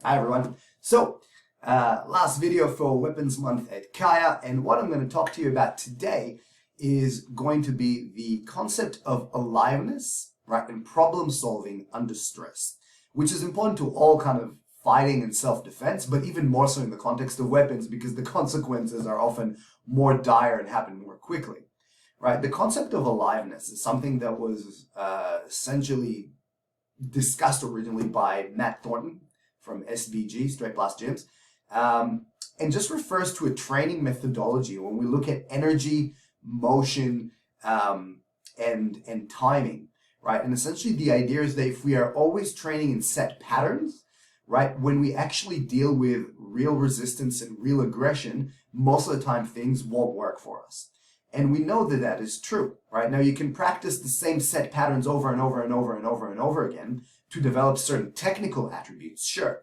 Hi everyone. Last video for Weapons Month at Kaya, and what I'm going to talk to you about today is going to be the concept of aliveness, right, and problem solving under stress, which is important to all kind of fighting and self-defense, but even more so in the context of weapons because the consequences are often more dire and happen more quickly, right? The concept of aliveness is something that was essentially discussed originally by Matt Thornton from SBG, Straight Blast Gyms, and just refers to a training methodology when we look at energy, motion, and timing, right? And essentially the idea is that if we are always training in set patterns, right, when we actually deal with real resistance and real aggression, most of the time things won't work for us. And we know that that is true, right? Now you can practice the same set patterns over and over and over and over and over again to develop certain technical attributes, sure.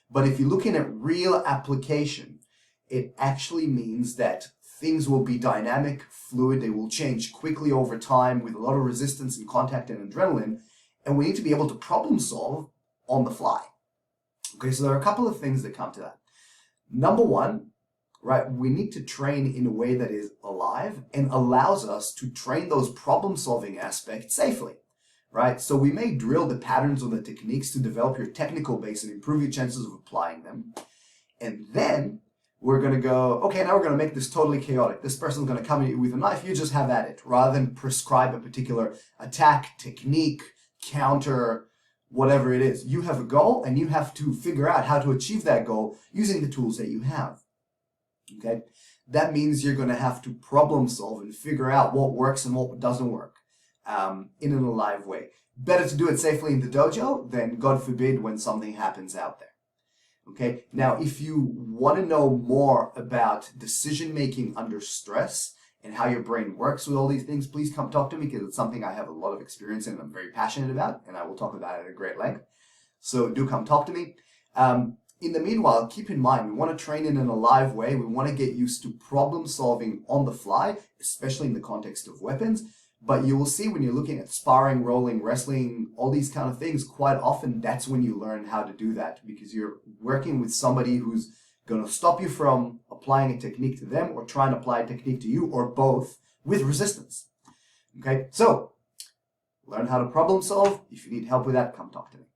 But if you're looking at real application, it actually means that things will be dynamic, fluid, they will change quickly over time with a lot of resistance and contact and adrenaline, and we need to be able to problem solve on the fly. Okay, so there are a couple of things that come to that. Number one, right, we need to train in a way that is alive and allows us to train those problem-solving aspects safely, right? So we may drill the patterns or the techniques to develop your technical base and improve your chances of applying them. And then we're going to go, okay, now we're going to make this totally chaotic. This person's going to come at you with a knife, you just have at it, rather than prescribe a particular attack, technique, counter, whatever it is. You have a goal and you have to figure out how to achieve that goal using the tools that you have. Okay, that means you're going to have to problem solve and figure out what works and what doesn't work in an alive way. Better to do it safely in the dojo than, God forbid, when something happens out there. Okay, now if you want to know more about decision making under stress and how your brain works with all these things, please come talk to me because it's something I have a lot of experience in and I'm very passionate about, and I will talk about it at great length. So do come talk to me. In the meanwhile, keep in mind, we want to train in an alive way. We want to get used to problem solving on the fly, especially in the context of weapons. But you will see when you're looking at sparring, rolling, wrestling, all these kind of things, quite often that's when you learn how to do that because you're working with somebody who's going to stop you from applying a technique to them or trying to apply a technique to you or both with resistance. Okay, so learn how to problem solve. If you need help with that, come talk to me.